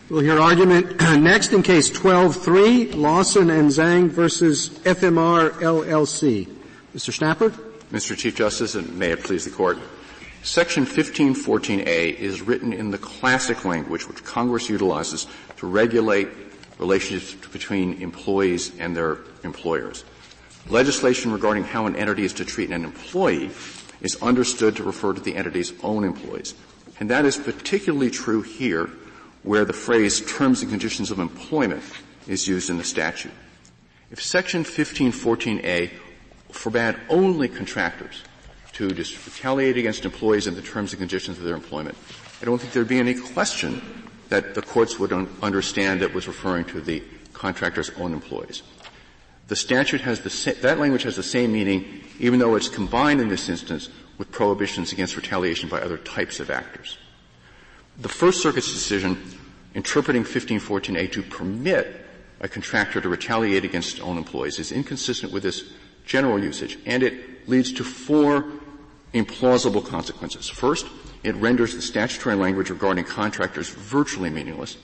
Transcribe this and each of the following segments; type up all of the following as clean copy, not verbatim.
We'll hear argument next in Case 12-3, Lawson and Zang versus FMR LLC. Mr. Schnapper? Mr. Chief Justice, and may it please the Court, Section 1514A is written in the classic language which Congress utilizes to regulate relationships between employees and their employers. Legislation regarding how an entity is to treat an employee is understood to refer to the entity's own employees. And that is particularly true here, where the phrase terms and conditions of employment is used in the statute. If Section 1514A forbade only contractors to retaliate against employees in the terms and conditions of their employment, I don't think there would be any question that the courts would understand that was referring to the contractor's own employees. The statute has that language has the same meaning, even though it's combined in this instance with prohibitions against retaliation by other types of actors. The First Circuit's decision interpreting 1514A to permit a contractor to retaliate against its own employees is inconsistent with this general usage, and it leads to four implausible consequences. First, it renders the statutory language regarding contractors virtually meaningless.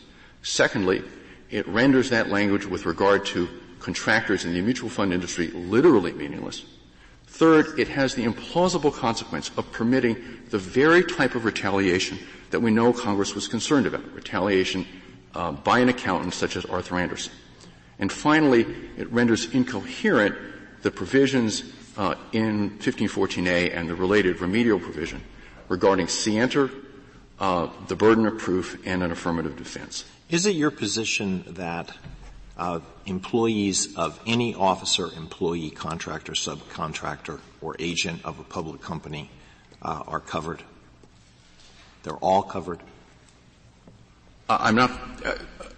Secondly, it renders that language with regard to contractors in the mutual fund industry literally meaningless. Third, it has the implausible consequence of permitting the very type of retaliation that we know Congress was concerned about, retaliation by an accountant such as Arthur Andersen. And finally, it renders incoherent the provisions in 1514A and the related remedial provision regarding scienter, the burden of proof, and an affirmative defense. Is it your position that employees of any officer, employee, contractor, subcontractor, or agent of a public company are covered? They're all covered? I'm not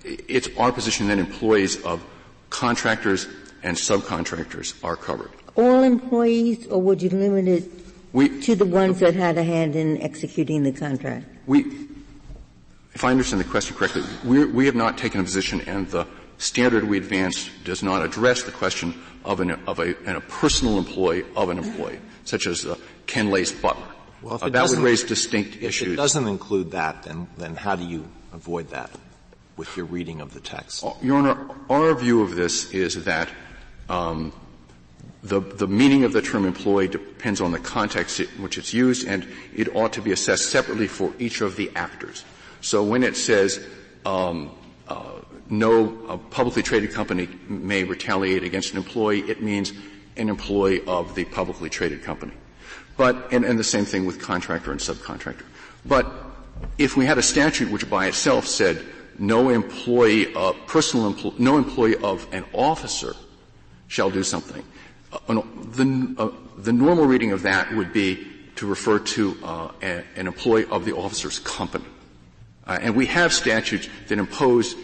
it's our position that employees of contractors and subcontractors are covered. All employees, or would you limit it to the ones that had a hand in executing the contract? If I understand the question correctly, we have not taken a position, and the standard we advanced does not address the question of a personal employee of an employee, such as Ken Lay's butler. Well, that would raise distinct issues. If it doesn't include that, then how do you avoid that with your reading of the text? Your Honor, our view of this is that the meaning of the term employee depends on the context in which it's used, and it ought to be assessed separately for each of the actors. So when it says no publicly traded company may retaliate against an employee, it means an employee of the publicly traded company. But and the same thing with contractor and subcontractor. But if we had a statute which by itself said no employee of no employee of an officer shall do something, the normal reading of that would be to refer to an employee of the officer's company. And we have statutes that impose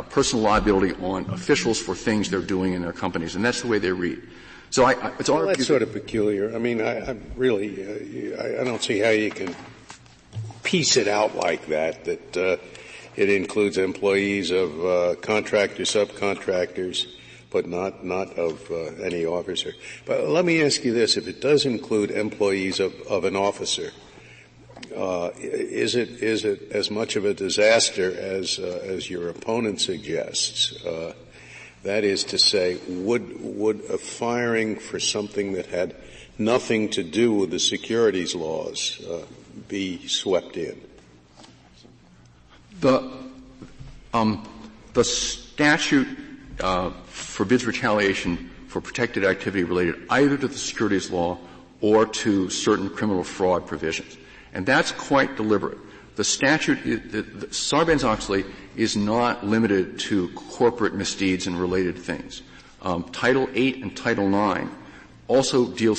personal liability on officials for things they're doing in their companies, and that's the way they read. So it's all that's sort of peculiar. I mean, I really I don't see how you can piece it out like that. It includes employees of contractors, subcontractors, but not of any officer. But let me ask you this: if it does include employees of an officer, is it as much of a disaster as your opponent suggests? That is to say, would a firing for something that had nothing to do with the securities laws be swept in? The statute forbids retaliation for protected activity related either to the securities law or to certain criminal fraud provisions. And that's quite deliberate. The statute, Sarbanes-Oakley, is not limited to corporate misdeeds and related things. Title VIII and Title IX also deal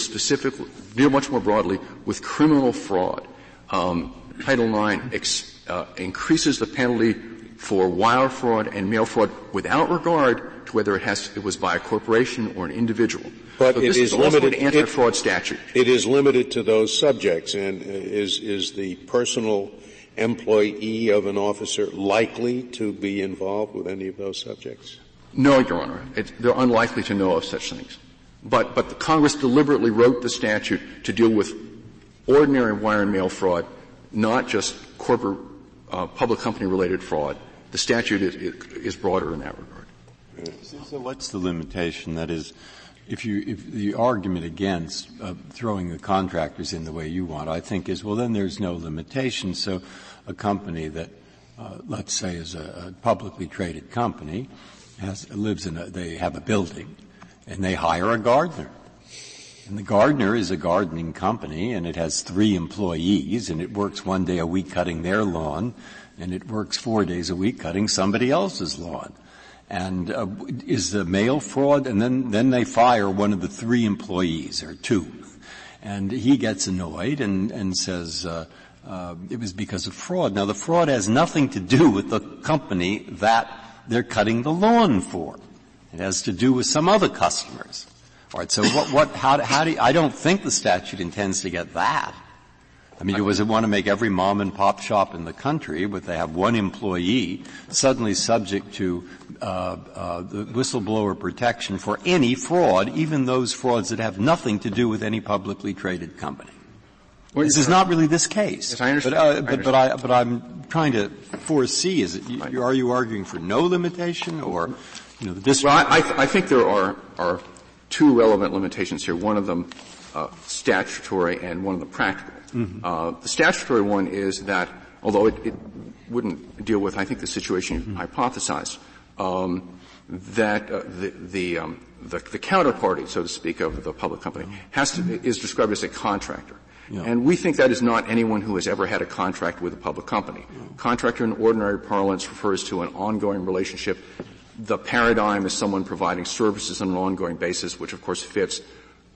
much more broadly with criminal fraud. Title IX increases the penalty for wire fraud and mail fraud without regard to whether it was by a corporation or an individual. But so it this is limited, also an anti-fraud statute. It is limited to those subjects, and is the personal employee of an officer likely to be involved with any of those subjects? No, Your Honor. They're unlikely to know of such things. But the Congress deliberately wrote the statute to deal with ordinary wire and mail fraud, not just corporate public company related fraud, the statute is broader in that regard. So what's the limitation? That is, if the argument against throwing the contractors in the way you want, I think, is, well, then there's no limitation. So a company that, let's say, is a publicly traded company, they have a building, and they hire a gardener. And the gardener is a gardening company, and it has 3 employees, and it works 1 day a week cutting their lawn, and it works 4 days a week cutting somebody else's lawn. And is the mail fraud? And then they fire one of the 3 employees, or 2. And he gets annoyed and says it was because of fraud. Now, the fraud has nothing to do with the company that they're cutting the lawn for. It has to do with some other customers. All right, so how do you, I don't think the statute intends to get that. I mean, does it want to make every mom and pop shop in the country, but they have 1 employee, suddenly subject to the whistleblower protection for any fraud, even those frauds that have nothing to do with any publicly traded company? Well, this is not really this case. Yes, I understand. But I'm trying to foresee, are you arguing for no limitation, or, the district? Well, I think there are 2 relevant limitations here. One of them statutory and one of them practical. Mm-hmm. The statutory one is that, although it wouldn't deal with, I think, the situation you hypothesized, that the counterparty, so to speak, of the public company is described as a contractor. Yeah. And we think that is not anyone who has ever had a contract with a public company. Yeah. Contractor in ordinary parlance refers to an ongoing relationship. The paradigm is someone providing services on an ongoing basis, which of course fits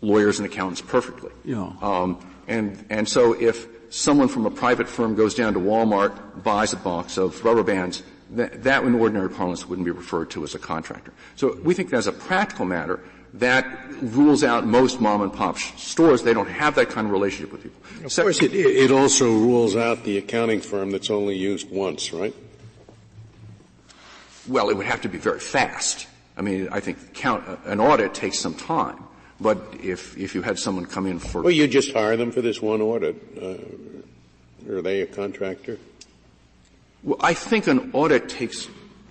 lawyers and accountants perfectly. Yeah. And so if someone from a private firm goes down to Walmart, buys a box of rubber bands, that in ordinary parlance wouldn't be referred to as a contractor. So we think that as a practical matter, that rules out most mom and pop stores. They don't have that kind of relationship with people. Of course, it also rules out the accounting firm that's only used once, right? Well, it would have to be very fast. I mean, I think an audit takes some time. But if you had someone come in for... Well, you just hire them for this one audit. Are they a contractor? Well, I think an audit takes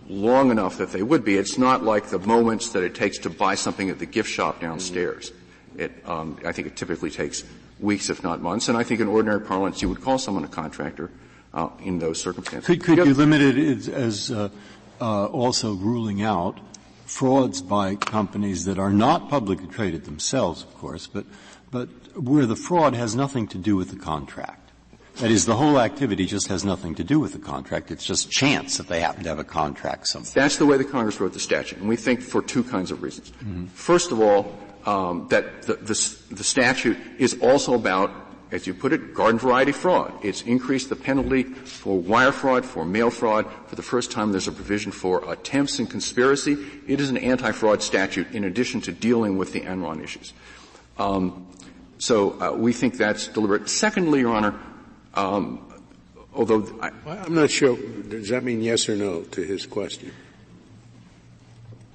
long enough that they would be. It's not like the moments that it takes to buy something at the gift shop downstairs. I think it typically takes weeks, if not months. And I think in ordinary parlance, you would call someone a contractor in those circumstances. Could you limit it as also ruling out frauds by companies that are not publicly traded themselves, of course, but where the fraud has nothing to do with the contract? That is, the whole activity just has nothing to do with the contract. It's just chance that they happen to have a contract somewhere. That's the way the Congress wrote the statute, and we think for 2 kinds of reasons. Mm-hmm. First of all, that the statute is also about, as you put it, garden variety fraud. It's increased the penalty for wire fraud, for mail fraud. For the first time, there's a provision for attempts and conspiracy. It is an anti-fraud statute in addition to dealing with the Enron issues. So we think that's deliberate. Secondly, Your Honor, although I'm not sure, does that mean yes or no to his question?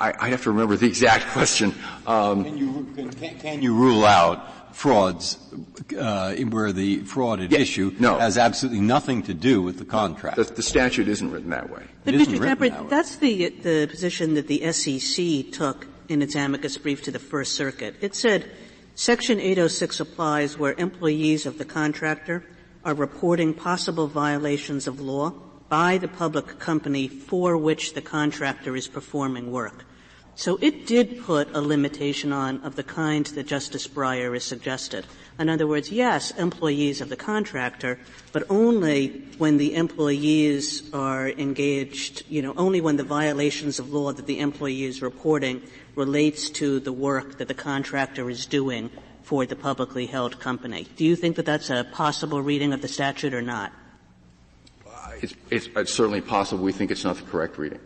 I have to remember the exact question. Can you rule out frauds where the fraud at issue has absolutely nothing to do with the contract? The statute isn't written that way. But Mr. Tappert, that's the position that the SEC took in its amicus brief to the First Circuit. It said Section 806 applies where employees of the contractor are reporting possible violations of law by the public company for which the contractor is performing work. So it did put a limitation on of the kind that Justice Breyer has suggested. In other words, yes, employees of the contractor, but only when the employees are engaged, only when the violations of law that the employee is reporting relates to the work that the contractor is doing for the publicly held company. Do you think that that's a possible reading of the statute or not? It's certainly possible. We think it's not the correct reading.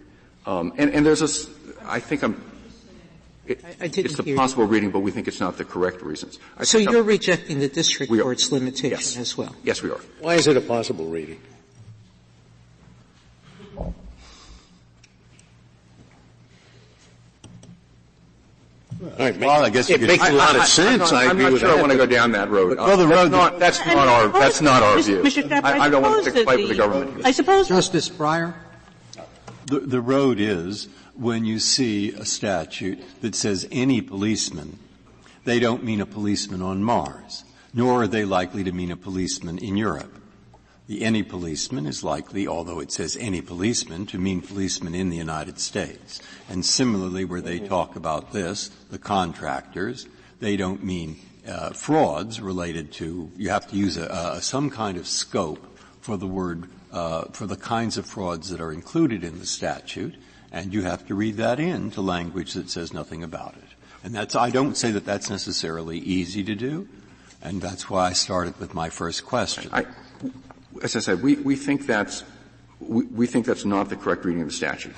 And there's it's the possible reading, but we think it's not the correct reasons. So you're rejecting the district court's limitation as well? Yes, we are. Why is it a possible reading? Well, I guess it makes a lot of sense. I'm not sure I want to go down that road. That's not our view. Mr. Tappert, I don't want to stick fight with the government. I suppose Justice Breyer. The road is when you see a statute that says any policeman, they don't mean a policeman on Mars, nor are they likely to mean a policeman in Europe. The any policeman is likely, although it says any policeman, to mean policeman in the United States. And similarly, where they talk about this, the contractors, they don't mean frauds related to, you have to use some kind of scope for the word, for the kinds of frauds that are included in the statute, and you have to read that into language that says nothing about it. And I don't say that that's necessarily easy to do, and that's why I started with my first question. As I said, we think that's not the correct reading of the statute,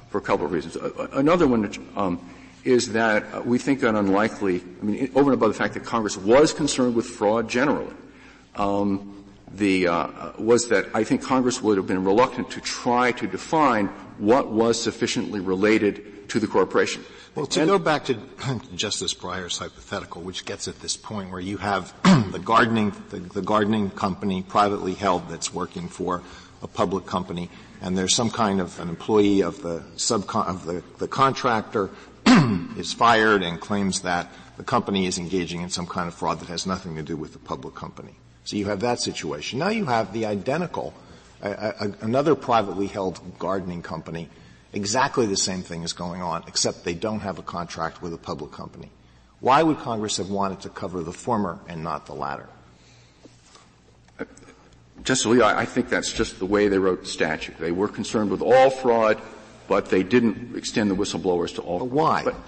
for a couple of reasons. Another one, is that we think that unlikely, over and above the fact that Congress was concerned with fraud generally, was that I think Congress would have been reluctant to try to define what was sufficiently related to the corporation. Well, to go back to Justice Breyer's hypothetical, which gets at this point where you have the gardening company privately held that's working for a public company, and there's some kind of an employee of the contractor is fired and claims that the company is engaging in some kind of fraud that has nothing to do with the public company. So you have that situation. Now you have the identical, another privately held gardening company. Exactly the same thing is going on, except they don't have a contract with a public company. Why would Congress have wanted to cover the former and not the latter? Justice Alito, I think that's just the way they wrote the statute. They were concerned with all fraud, but they didn't extend the whistleblowers to all fraud. But why?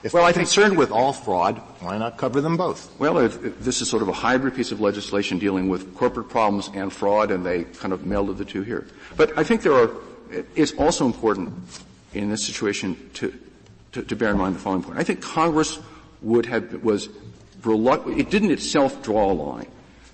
If they're concerned with all fraud, why not cover them both? Well, this is sort of a hybrid piece of legislation dealing with corporate problems and fraud, and they kind of melded the two here. But I think it's also important in this situation to bear in mind the following point. I think Congress was reluctant. It didn't itself draw a line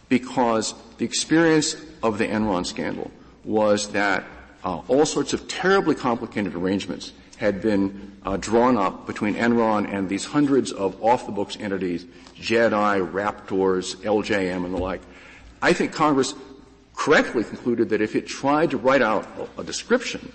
because the experience of the Enron scandal was that all sorts of terribly complicated arrangements had been drawn up between Enron and these hundreds of off-the-books entities, JEDI, Raptors, LJM, and the like. I think Congress correctly concluded that if it tried to write out a description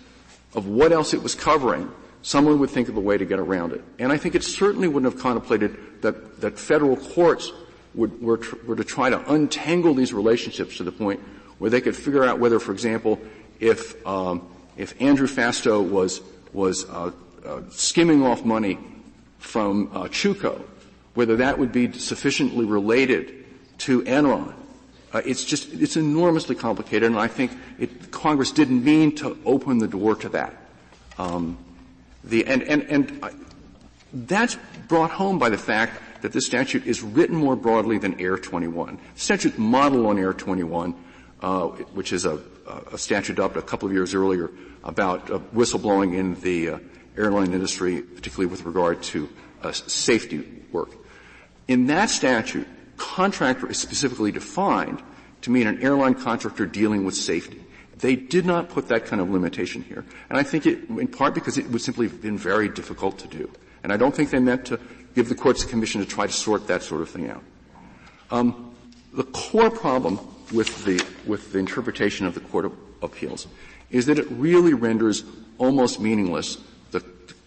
of what else it was covering, someone would think of a way to get around it. And I think it certainly wouldn't have contemplated that federal courts were to try to untangle these relationships to the point where they could figure out whether, for example, if Andrew Fastow was skimming off money from Chuco, whether that would be sufficiently related to Enron. It's enormously complicated, and I think Congress didn't mean to open the door to that. That's brought home by the fact that this statute is written more broadly than Air 21. The statute modeled on Air 21, which is a statute adopted a couple of years earlier about whistleblowing in the airline industry, particularly with regard to safety work. In that statute, contractor is specifically defined to mean an airline contractor dealing with safety. They did not put that kind of limitation here. And I think in part because it would simply have been very difficult to do. And I don't think they meant to give the courts a commission to try to sort that sort of thing out. The core problem with the interpretation of the Court of Appeals is that it really renders almost meaningless the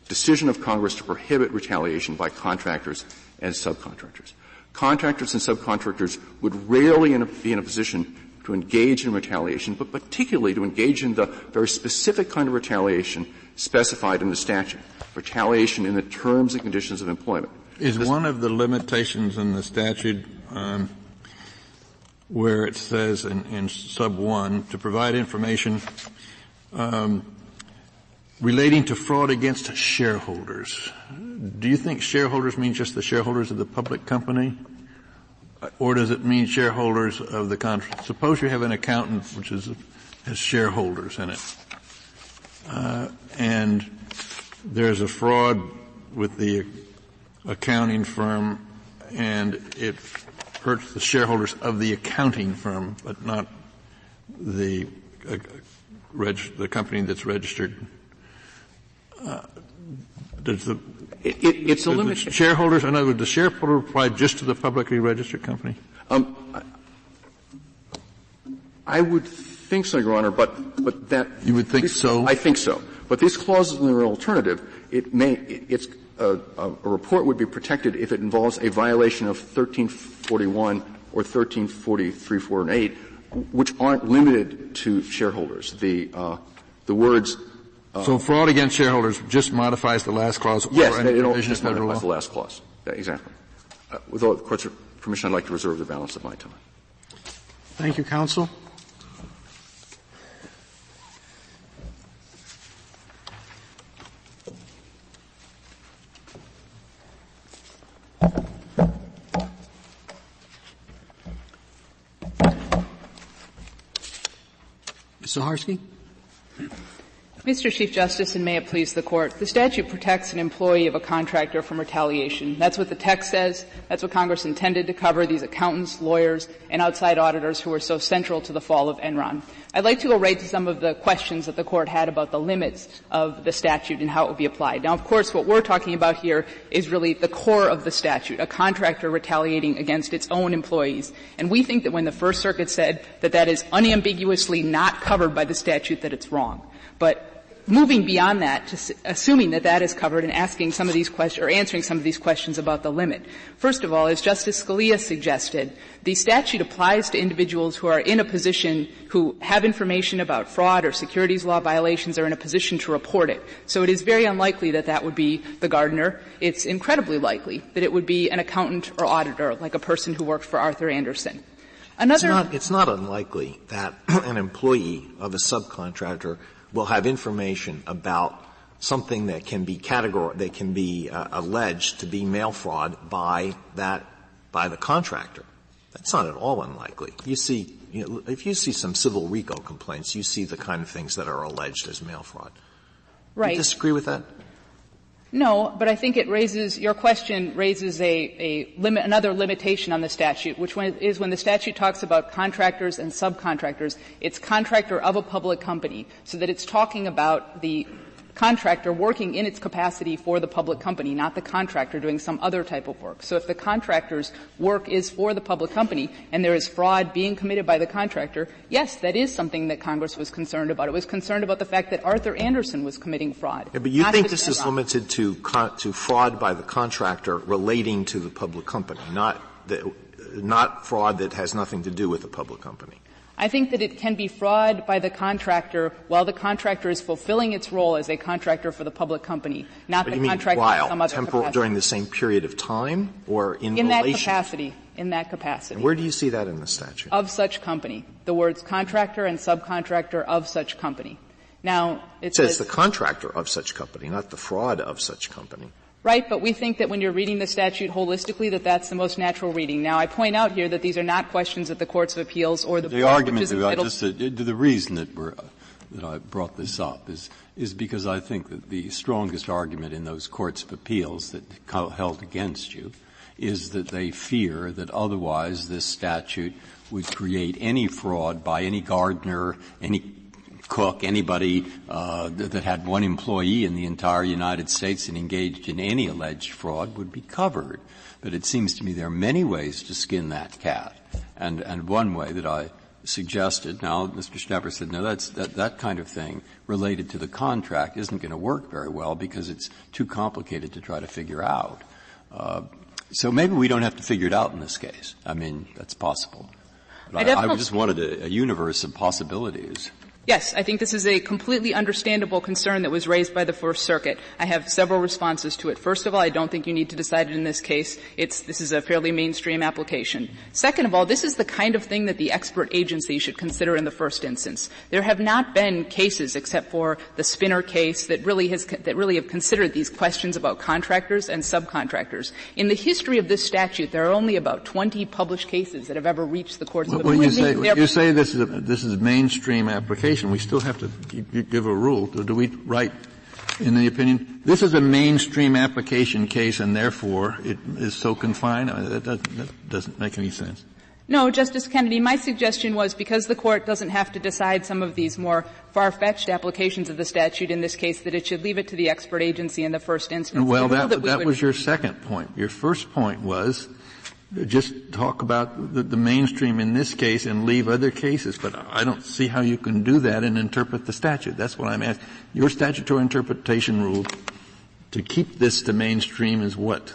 decision of Congress to prohibit retaliation by contractors and subcontractors. Contractors and subcontractors would rarely be in a position to engage in retaliation, but particularly to engage in the very specific kind of retaliation specified in the statute, retaliation in the terms and conditions of employment. Is one of the limitations in the statute where it says in sub 1 to provide information relating to fraud against shareholders? Do you think shareholders mean just the shareholders of the public company? Or does it mean shareholders of the contract? Suppose you have an accountant which has shareholders in it. And there's a fraud with the accounting firm and it hurts the shareholders of the accounting firm, but not the company that's registered. It's a limitation. Shareholders, in other words, the shareholder apply just to the publicly registered company? I would think so, Your Honor, but that. You would think so? I think so. But these clauses in their alternative, a report would be protected if it involves a violation of 1341 or 1343, 4, and 8, which aren't limited to shareholders. The words. So fraud against shareholders just modifies the last clause. Yes, or any it provision just of federal modifies law? the last clause. Yeah, exactly. With all the Court's permission, I'd like to reserve the balance of my time. Thank you, counsel. Ms. Zaharsky? Mr. Chief Justice, and may it please the Court, the statute protects an employee of a contractor from retaliation. That's what the text says. That's what Congress intended to cover these accountants, lawyers, and outside auditors who were so central to the fall of Enron. I'd like to go right to some of the questions that the Court had about the limits of the statute and how it would be applied. Now, of course, what we're talking about here is really the core of the statute, a contractor retaliating against its own employees. And we think that when the First Circuit said that that is unambiguously not covered by the statute, that it's wrong. But moving beyond that, to assuming that that is covered and asking some of these questions or answering some of these questions about the limit. First of all, as Justice Scalia suggested, the statute applies to individuals who are in a position who have information about fraud or securities law violations or in a position to report it. So it is very unlikely that that would be the gardener. It's incredibly likely that it would be an accountant or auditor, like a person who worked for Arthur Andersen. It's not unlikely that an employee of a subcontractor will have information about something that can be alleged to be mail fraud by the contractor. That's not at all unlikely. If you see some civil RICO complaints, you see the kind of things that are alleged as mail fraud. Right. Do you disagree with that? No, but I think your question raises another limitation on the statute, which is when the statute talks about contractors and subcontractors, it's contractor of a public company, so that it's talking about the contractor working in its capacity for the public company, not the contractor doing some other type of work. So if the contractor's work is for the public company and there is fraud being committed by the contractor, yes, that is something that Congress was concerned about. It was concerned about the fact that Arthur Andersen was committing fraud. Yeah, but you think this is limited to fraud by the contractor relating to the public company, not fraud that has nothing to do with the public company. I think that it can be fraud by the contractor while the contractor is fulfilling its role as a contractor for the public company, not the contractor in some other capacity. During the same period of time or in relation? In that capacity. And where do you see that in the statute? Of such company. The words contractor and subcontractor of such company. Now, it says the contractor of such company, not the fraud of such company. Right, but we think that when you're reading the statute holistically, that that's the most natural reading. Now, I point out here that these are not questions that the courts of appeals or the argument. The reason that I brought this up is because I think that the strongest argument in those courts of appeals that held against you is that they fear that otherwise this statute would create any fraud by any gardener, any cook, anybody that had one employee in the entire United States and engaged in any alleged fraud would be covered. But it seems to me there are many ways to skin that cat. And one way that I suggested, now Mr. Schnapper said, no, that kind of thing related to the contract isn't going to work very well because it's too complicated to try to figure out. So maybe we don't have to figure it out in this case. I mean, that's possible. But I just wanted a universe of possibilities. Yes, I think this is a completely understandable concern that was raised by the First Circuit. I have several responses to it. First of all, I don't think you need to decide it in this case. This is a fairly mainstream application. Second of all, this is the kind of thing that the expert agency should consider in the first instance. There have not been cases, except for the Spinner case, that really have considered these questions about contractors and subcontractors. In the history of this statute, there are only about 20 published cases that have ever reached the courts of appeals. When you say this is mainstream application, we still have to give a rule. Do we write in the opinion, this is a mainstream application case and therefore it is so confined? That doesn't make any sense. No, Justice Kennedy, my suggestion was because the Court doesn't have to decide some of these more far-fetched applications of the statute in this case, that it should leave it to the expert agency in the first instance. Well, that was your second point. Your first point was just talk about the mainstream in this case and leave other cases, but I don't see how you can do that and interpret the statute. That's what I'm asking. Your statutory interpretation rule to keep this to mainstream is what?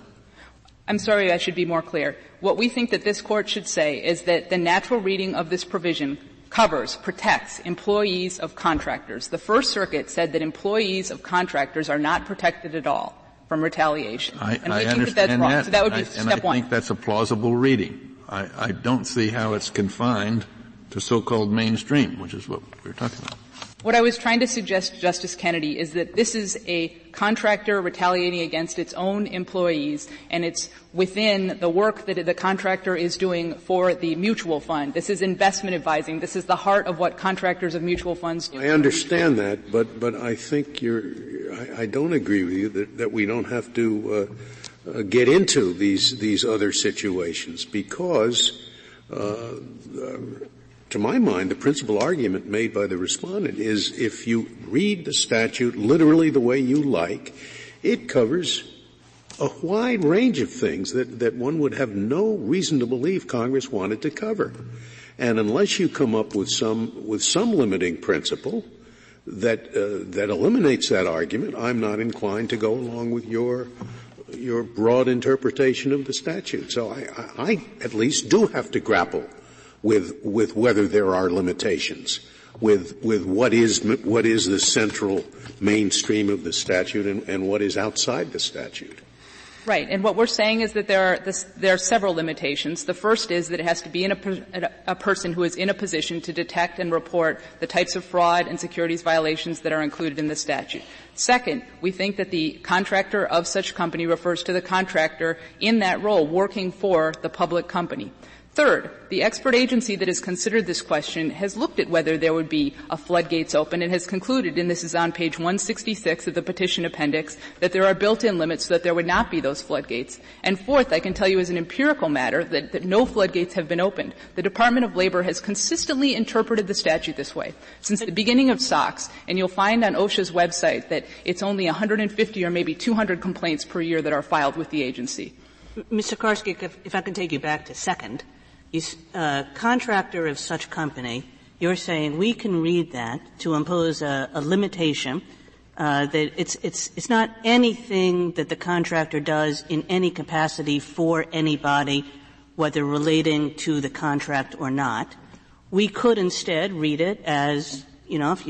I'm sorry, I should be more clear. What we think that this Court should say is that the natural reading of this provision protects employees of contractors. The First Circuit said that employees of contractors are not protected at all from retaliation. And we think that that's wrong. So that would be step one. I think that's a plausible reading. I don't see how it's confined to so-called mainstream, which is what we're talking about. What I was trying to suggest, Justice Kennedy, is that this is a contractor retaliating against its own employees, and it's within the work that the contractor is doing for the mutual fund. This is investment advising. This is the heart of what contractors of mutual funds do. I understand that, but I think I don't agree with you that we don't have to get into these other situations because to my mind, the principal argument made by the respondent is if you read the statute literally the way you like, it covers a wide range of things that one would have no reason to believe Congress wanted to cover. And unless you come up with some limiting principle that eliminates that argument, I'm not inclined to go along with your broad interpretation of the statute. So I at least do have to grapple with whether there are limitations, with what is the central mainstream of the statute and what is outside the statute. Right. And what we're saying is that there are several limitations. The first is that it has to be a person who is in a position to detect and report the types of fraud and securities violations that are included in the statute. Second, we think that the contractor of such company refers to the contractor in that role working for the public company. Third, the expert agency that has considered this question has looked at whether there would be a floodgates open and has concluded, and this is on page 166 of the petition appendix, that there are built-in limits so that there would not be those floodgates. And fourth, I can tell you as an empirical matter that no floodgates have been opened. The Department of Labor has consistently interpreted the statute this way since the beginning of SOX, and you'll find on OSHA's website that it's only 150 or maybe 200 complaints per year that are filed with the agency. Mr. Karski, if I can take you back to second. Contractor of such company, you're saying we can read that to impose a limitation that it's not anything that the contractor does in any capacity for anybody, whether relating to the contract or not. We could instead read it as, if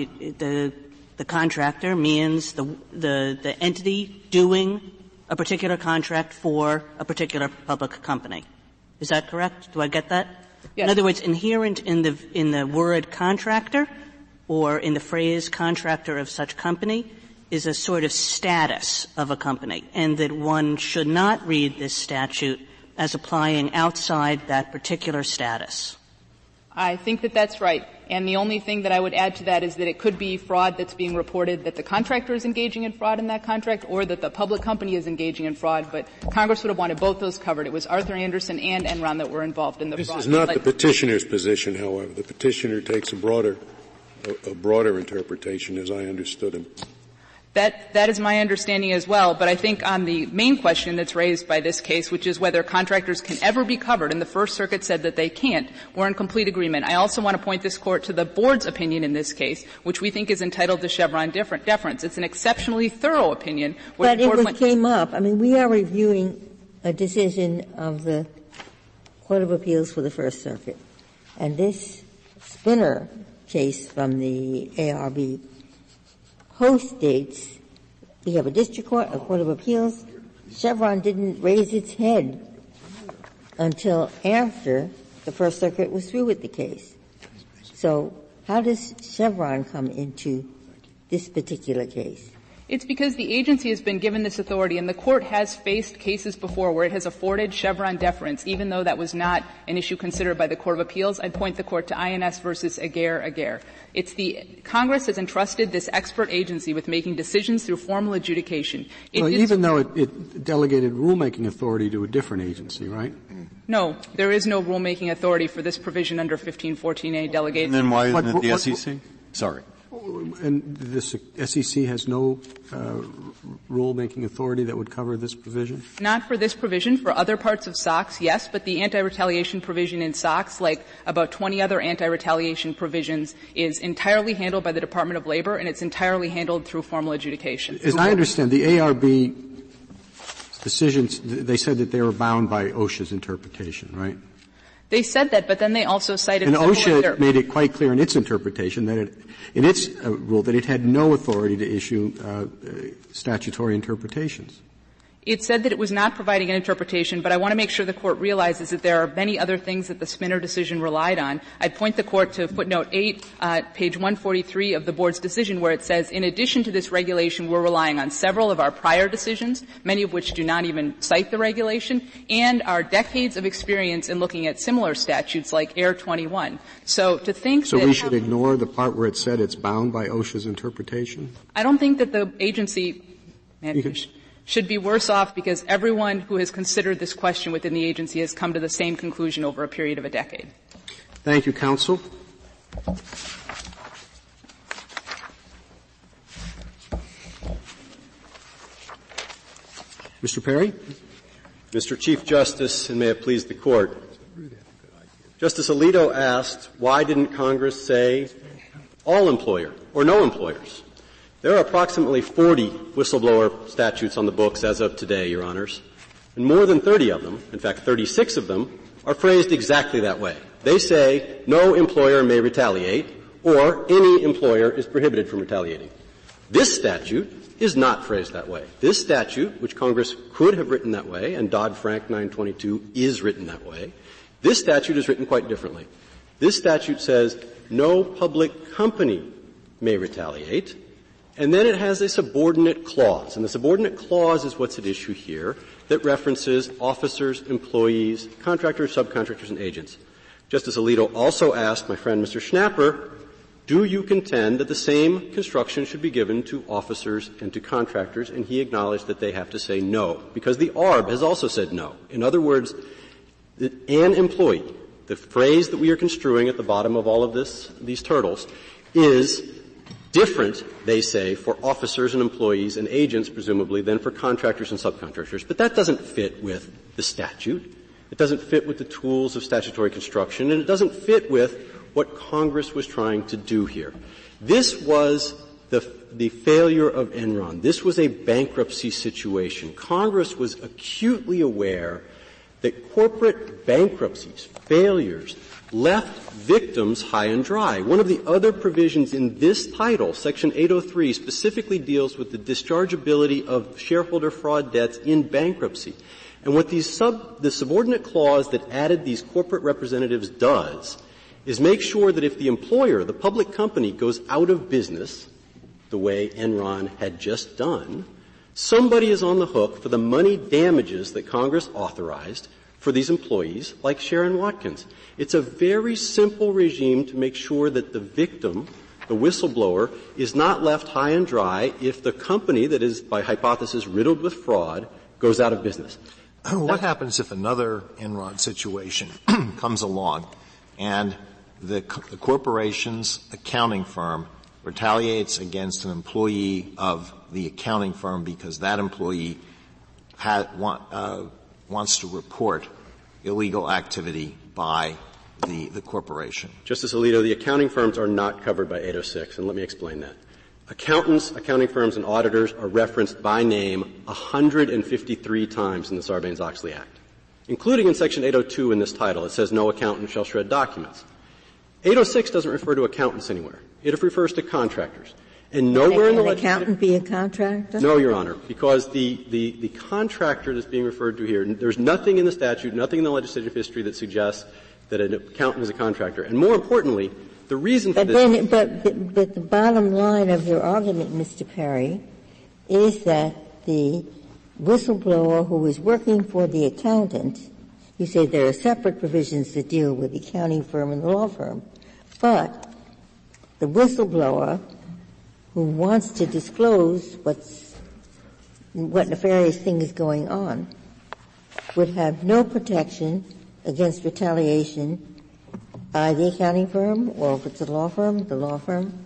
the contractor means the entity doing a particular contract for a particular public company. Is that correct? Do I get that? Yes. In other words, inherent in the word contractor or in the phrase contractor of such company is a sort of status of a company, and that one should not read this statute as applying outside that particular status. I think that that's right. And the only thing that I would add to that is that it could be fraud that's being reported that the contractor is engaging in fraud in that contract or that the public company is engaging in fraud. But Congress would have wanted both those covered. It was Arthur Anderson and Enron that were involved in the fraud. This is not the petitioner's position, however. The petitioner takes a broader interpretation, as I understood him. That is my understanding as well, but I think on the main question that's raised by this case, which is whether contractors can ever be covered, and the First Circuit said that they can't, we're in complete agreement. I also want to point this Court to the Board's opinion in this case, which we think is entitled to Chevron deference. It's an exceptionally thorough opinion. But it came up. I mean, we are reviewing a decision of the Court of Appeals for the First Circuit, and this Spinner case from the ARB postdates. We have a district court, a court of appeals. Chevron didn't raise its head until after the First Circuit was through with the case. So how does Chevron come into this particular case? It's because the agency has been given this authority, and the Court has faced cases before where it has afforded Chevron deference, even though that was not an issue considered by the Court of Appeals. I'd point the Court to INS versus Aguirre. It's Congress has entrusted this expert agency with making decisions through formal adjudication. Even though it delegated rulemaking authority to a different agency, right? No, there is no rulemaking authority for this provision under 1514A delegated. And then why isn't it the SEC? Sorry. And the SEC has no rule-making authority that would cover this provision? Not for this provision. For other parts of SOX, yes, but the anti-retaliation provision in SOX, like about 20 other anti-retaliation provisions, is entirely handled by the Department of Labor, and it's entirely handled through formal adjudication. As I understand, the ARB decisions, they said that they were bound by OSHA's interpretation, right? They said that, but then they also cited. And OSHA made it quite clear in its interpretation that in its rule that it had no authority to issue statutory interpretations. It said that it was not providing an interpretation, but I want to make sure the Court realizes that there are many other things that the Spinner decision relied on. I'd point the Court to footnote 8, page 143 of the Board's decision, where it says, in addition to this regulation, we're relying on several of our prior decisions, many of which do not even cite the regulation, and our decades of experience in looking at similar statutes like Air 21. So to think so that we should ignore the part where it said it's bound by OSHA's interpretation? I don't think that the agency should be worse off because everyone who has considered this question within the agency has come to the same conclusion over a period of a decade. Thank you, counsel. Mr. Perry? Mr. Chief Justice, and may it please the Court. Justice Alito asked, why didn't Congress say all employer or no employers? There are approximately 40 whistleblower statutes on the books as of today, Your Honors, and more than 30 of them, in fact 36 of them, are phrased exactly that way. They say no employer may retaliate or any employer is prohibited from retaliating. This statute is not phrased that way. This statute, which Congress could have written that way, and Dodd-Frank 922 is written that way, this statute is written quite differently. This statute says no public company may retaliate, and then it has a subordinate clause. And the subordinate clause is what's at issue here that references officers, employees, contractors, subcontractors, and agents. Justice Alito also asked my friend Mr. Schnapper, do you contend that the same construction should be given to officers and to contractors? And he acknowledged that they have to say no, because the ARB has also said no. In other words, an employee, the phrase that we are construing at the bottom of all of these turtles, is different, they say, for officers and employees and agents, presumably, than for contractors and subcontractors. But that doesn't fit with the statute. It doesn't fit with the tools of statutory construction, and it doesn't fit with what Congress was trying to do here. This was the failure of Enron. This was a bankruptcy situation. Congress was acutely aware that corporate bankruptcies, failures, left victims high and dry. One of the other provisions in this title, Section 803, specifically deals with the dischargeability of shareholder fraud debts in bankruptcy. And what the subordinate clause that added these corporate representatives does is make sure that if the employer, the public company, goes out of business, the way Enron had just done, somebody is on the hook for the money damages that Congress authorized for these employees, like Sharon Watkins. It's a very simple regime to make sure that the victim, the whistleblower, is not left high and dry if the company that is, by hypothesis, riddled with fraud goes out of business. What happens if another Enron situation comes along and the corporation's accounting firm retaliates against an employee of the accounting firm because that employee wants to report illegal activity by the corporation? Justice Alito, the accounting firms are not covered by 806, and let me explain that. Accountants, accounting firms, and auditors are referenced by name 153 times in the Sarbanes-Oakley Act, including in Section 802 in this title. It says no accountant shall shred documents. 806 doesn't refer to accountants anywhere. It refers to contractors. And nowhere in the legislative... Can an accountant be a contractor? No, Your Honor, because the contractor that's being referred to here, there's nothing in the statute, nothing in the legislative history that suggests that an accountant is a contractor. And more importantly, the reason for this... But the bottom line of your argument, Mr. Perry, is that the whistleblower who is working for the accountant, you say there are separate provisions that deal with the accounting firm and the law firm, but the whistleblower who wants to disclose what nefarious thing is going on would have no protection against retaliation by the accounting firm, or if it's a law firm, the law firm?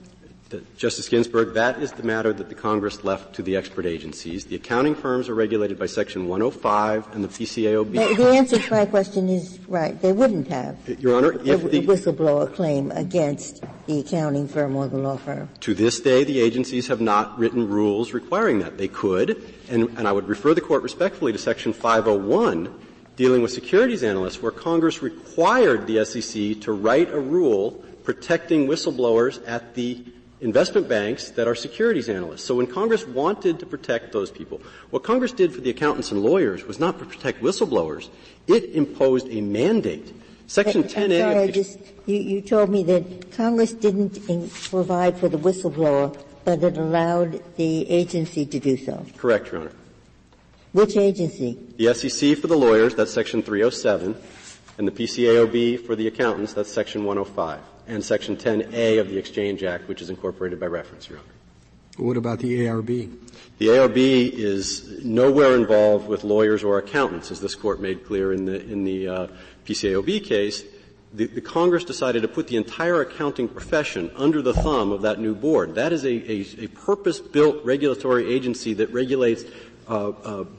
Justice Ginsburg, that is the matter that the Congress left to the expert agencies. The accounting firms are regulated by Section 105 and the PCAOB. The answer to my question is right. They wouldn't have. Your Honor, if the whistleblower claim against the accounting firm or the law firm. To this day, the agencies have not written rules requiring that. They could, and I would refer the Court respectfully to Section 501 dealing with securities analysts, where Congress required the SEC to write a rule protecting whistleblowers at the investment banks that are securities analysts. So when Congress wanted to protect those people, what Congress did for the accountants and lawyers was not to protect whistleblowers. It imposed a mandate. Section 10A. You told me that Congress didn't provide for the whistleblower, but it allowed the agency to do so. Correct, Your Honor. Which agency? The SEC for the lawyers, that's Section 307, and the PCAOB for the accountants, that's Section 105. And Section 10A of the Exchange Act, which is incorporated by reference, Your Honor. What about the ARB? The ARB is nowhere involved with lawyers or accountants, as this Court made clear in the PCAOB case. The Congress decided to put the entire accounting profession under the thumb of that new board. That is a purpose-built regulatory agency that regulates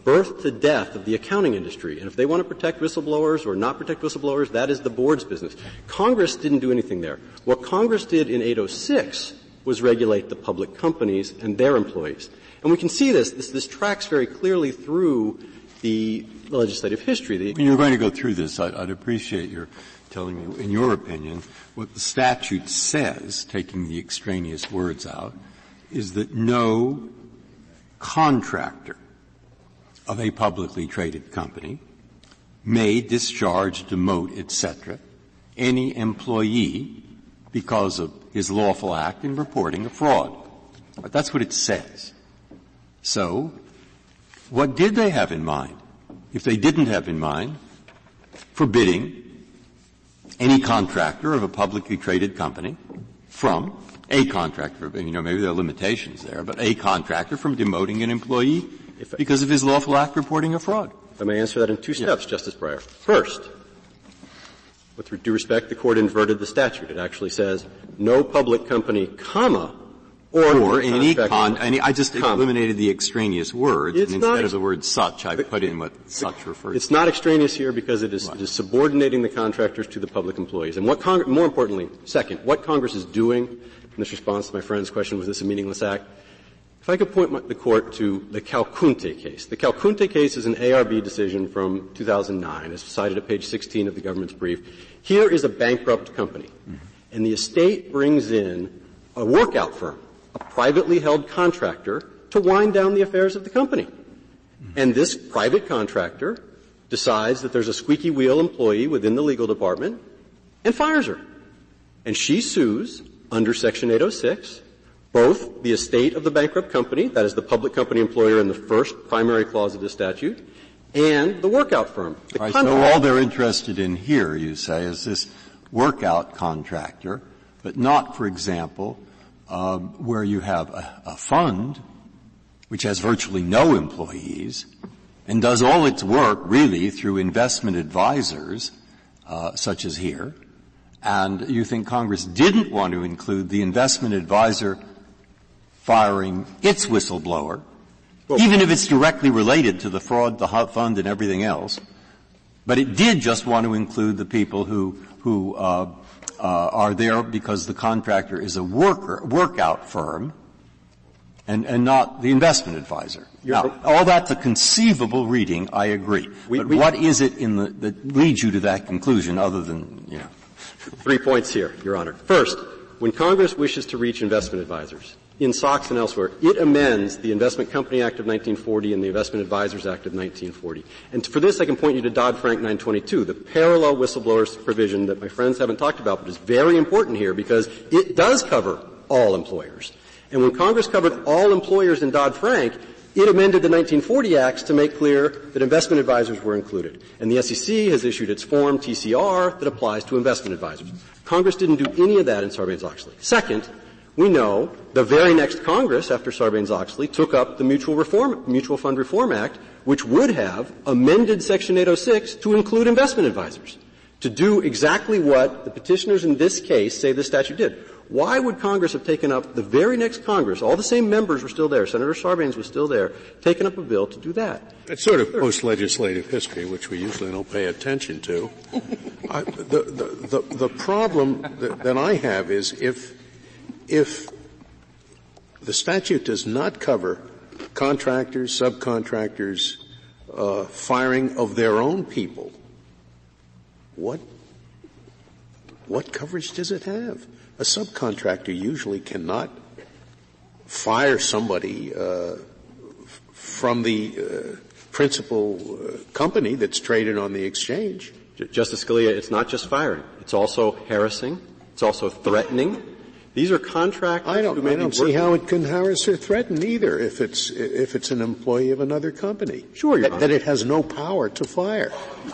birth to death of the accounting industry. And if they want to protect whistleblowers or not protect whistleblowers, that is the board's business. Congress didn't do anything there. What Congress did in 806 was regulate the public companies and their employees. And we can see this tracks very clearly through the legislative history. When you're going to go through this, I'd appreciate your telling me, in your opinion, what the statute says, taking the extraneous words out, is that no contractor of a publicly traded company may discharge, demote, etc., any employee because of his lawful act in reporting a fraud. That's what it says. So, what did they have in mind? If they didn't have in mind forbidding any contractor of a publicly traded company from a contractor, maybe there are limitations there, but a contractor from demoting an employee because of his lawful act reporting a fraud. If I may answer that in two steps, Justice Breyer. First, with due respect, the Court inverted the statute. It actually says no public company, comma, or any I just eliminated the extraneous words, and instead of the word such, I put in what such refers to. It's not extraneous here because it is subordinating the contractors to the public employees. And more importantly, second, what Congress is doing, in this response to my friend's question, was this a meaningless act? If I could point the Court to the Calcunte case. The Calcunte case is an ARB decision from 2009, as cited at page 16 of the government's brief. Here is a bankrupt company, and the estate brings in a workout firm, a privately held contractor, to wind down the affairs of the company. And this private contractor decides that there's a squeaky wheel employee within the legal department and fires her. And she sues under Section 806 both the estate of the bankrupt company, that is the public company employer in the first primary clause of the statute, and the workout firm. So all they're interested in here, you say, is this workout contractor, but not, for example, where you have a fund which has virtually no employees and does all its work really through investment advisors, such as here, and you think Congress didn't want to include the investment advisor firing its whistleblower, even if it's directly related to the fraud, the fund, and everything else, but it did just want to include the people who are there because the contractor is a workout firm and not the investment advisor. Now, all that's a conceivable reading, I agree. But what is it that leads you to that conclusion other than, 3 points here, Your Honor. First, when Congress wishes to reach investment advisors, in SOX and elsewhere, it amends the Investment Company Act of 1940 and the Investment Advisors Act of 1940. And for this, I can point you to Dodd-Frank 922, the parallel whistleblowers provision that my friends haven't talked about, but is very important here because it does cover all employers. And when Congress covered all employers in Dodd-Frank, it amended the 1940 Acts to make clear that investment advisors were included. And the SEC has issued its form, TCR, that applies to investment advisors. Congress didn't do any of that in Sarbanes-Oakley. Second, we know the very next Congress, after Sarbanes-Oakley, took up the Mutual Fund Reform Act, which would have amended Section 806 to include investment advisors, to do exactly what the petitioners in this case say the statute did. Why would Congress have taken up, the very next Congress, all the same members were still there, Senator Sarbanes was still there, taken up a bill to do that? It's sort of post-legislative history, which we usually don't pay attention to. The problem that I have is if the statute does not cover contractors, subcontractors, firing of their own people, what coverage does it have? A subcontractor usually cannot fire somebody from the principal company that's traded on the exchange. Justice Scalia, it's not just firing. It's also harassing. It's also threatening. These are contractors. I don't see how it can harass or threaten either if it's an employee of another company. Sure, Your Honor. That it has no power to fire.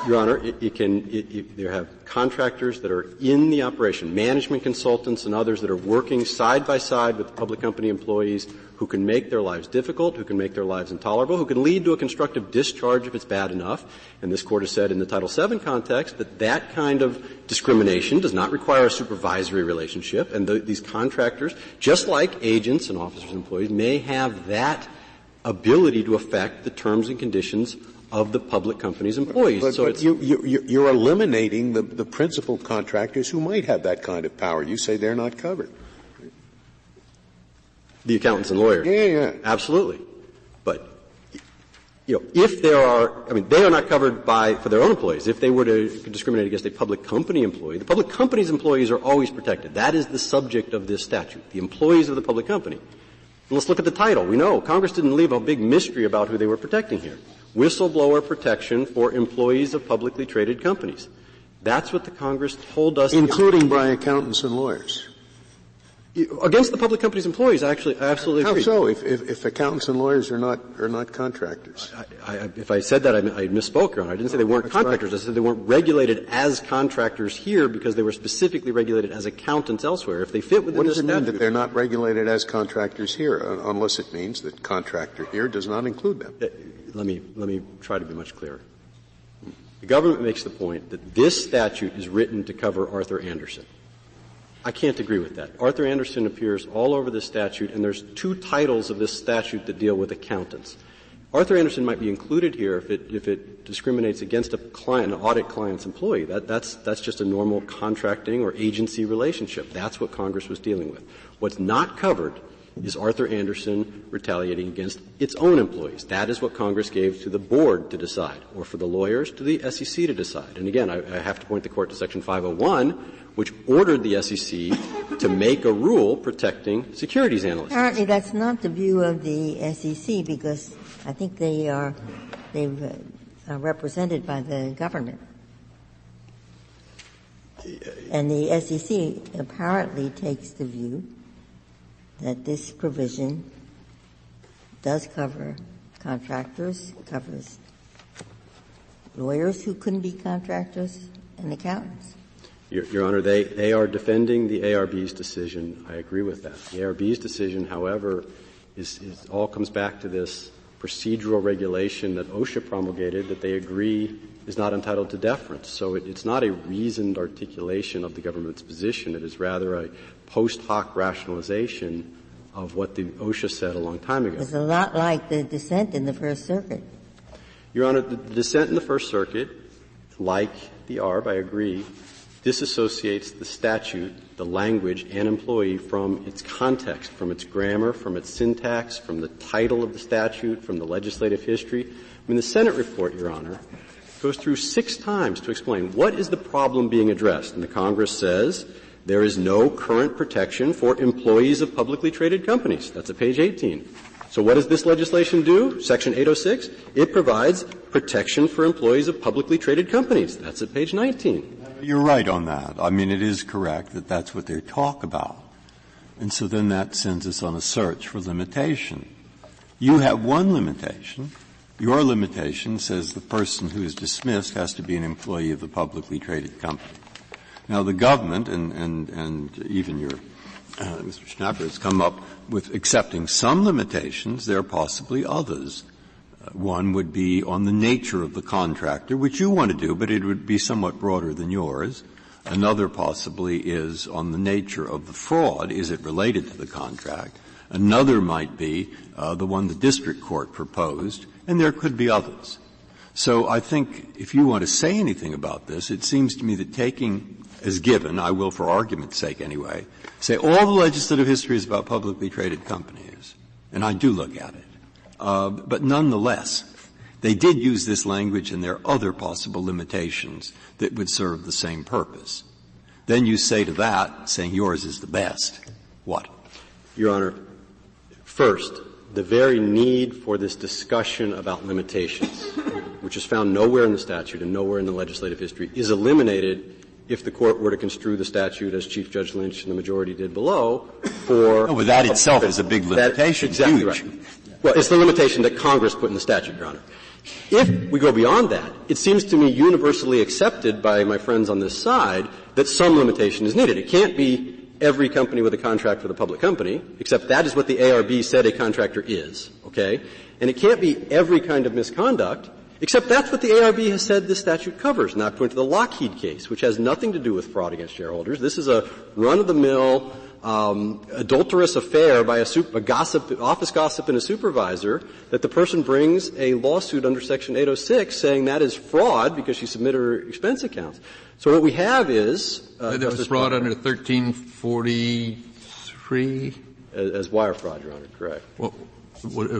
Your Honor, there have contractors that are in the operation, management consultants and others that are working side by side with public company employees who can make their lives difficult, who can make their lives intolerable, who can lead to a constructive discharge if it's bad enough. And this Court has said in the Title VII context that that kind of discrimination does not require a supervisory relationship, and these contractors, just like agents and officers and employees, may have that ability to affect the terms and conditions of the public company's employees. But you're eliminating the principal contractors who might have that kind of power. You say they're not covered. The accountants and lawyers. Yeah. Absolutely. But, if there are, they are not covered for their own employees. If they were to discriminate against a public company employee, the public company's employees are always protected. That is the subject of this statute, the employees of the public company. And let's look at the title. We know Congress didn't leave a big mystery about who they were protecting here. Whistleblower protection for employees of publicly traded companies. That's what the Congress told us. Including by accountants and lawyers. Against the public company's employees, I absolutely agree. How so? If accountants and lawyers are not contractors? If I said that, I misspoke, Your Honor. I didn't say they weren't contractors. Right. I said they weren't regulated as contractors here because they were specifically regulated as accountants elsewhere. If they fit within the statute. What does it mean that they're not regulated as contractors here, unless it means that contractor here does not include them? Let me try to be much clearer. The government makes the point that this statute is written to cover Arthur Andersen. I can't agree with that. Arthur Andersen appears all over this statute, and there's two titles of this statute that deal with accountants. Arthur Andersen might be included here if it discriminates against a client, an audit client's employee. That's just a normal contracting or agency relationship. That's what Congress was dealing with. What's not covered is Arthur Andersen retaliating against its own employees. That is what Congress gave to the board to decide, or for the lawyers to the SEC to decide. And again, I have to point the Court to Section 501, which ordered the SEC to make a rule protecting securities analysts. Apparently that's not the view of the SEC because I think they're represented by the government. And the SEC apparently takes the view that this provision does cover contractors, covers lawyers who couldn't be contractors, and accountants. Your Honor, they are defending the ARB's decision. I agree with that. The ARB's decision, however, is all comes back to this procedural regulation that OSHA promulgated that they agree is not entitled to deference. So it's not a reasoned articulation of the government's position. It is rather a post hoc rationalization of what the OSHA said a long time ago. It's a lot like the dissent in the First Circuit. Your Honor, the dissent in the First Circuit, like the ARB, I agree, disassociates the statute, the language, and employee from its context, from its grammar, from its syntax, from the title of the statute, from the legislative history. The Senate report, Your Honor, goes through 6 times to explain what is the problem being addressed. And the Congress says there is no current protection for employees of publicly traded companies. That's at page 18. So what does this legislation do? Section 806. It provides protection for employees of publicly traded companies. That's at page 19. You're right on that. It is correct that that's what they talk about. And so then that sends us on a search for limitation. You have one limitation. Your limitation says the person who is dismissed has to be an employee of the publicly traded company. Now, the government and even your Mr. Schnapper has come up with accepting some limitations. There are possibly others One would be on the nature of the contractor, which you want to do, but it would be somewhat broader than yours. Another possibly is on the nature of the fraud. Is it related to the contract? Another might be the one the district court proposed, and there could be others. So I think if you want to say anything about this, it seems to me that taking as given, I will for argument's sake anyway, say all the legislative history is about publicly traded companies, and I do look at it. But nonetheless, they did use this language, and there are other possible limitations that would serve the same purpose. Then you say to that, saying yours is the best, what? Your Honor, first, the very need for this discussion about limitations, which is found nowhere in the statute and nowhere in the legislative history, is eliminated if the Court were to construe the statute as Chief Judge Lynch and the majority did below for... No, but that itself is a big limitation. Exactly huge. Right. Well, it's the limitation that Congress put in the statute, Your Honor. If we go beyond that, it seems to me universally accepted by my friends on this side that some limitation is needed. It can't be every company with a contract with a public company, except that is what the ARB said a contractor is, okay? And it can't be every kind of misconduct, except that's what the ARB has said this statute covers. And I point to the Lockheed case, which has nothing to do with fraud against shareholders. This is a run-of-the-mill adulterous affair by a gossip, office gossip and a supervisor, that the person brings a lawsuit under Section 806 saying that is fraud because she submitted her expense accounts. So what we have is that was fraud under 1343 as wire fraud, Your Honor. Correct. Well,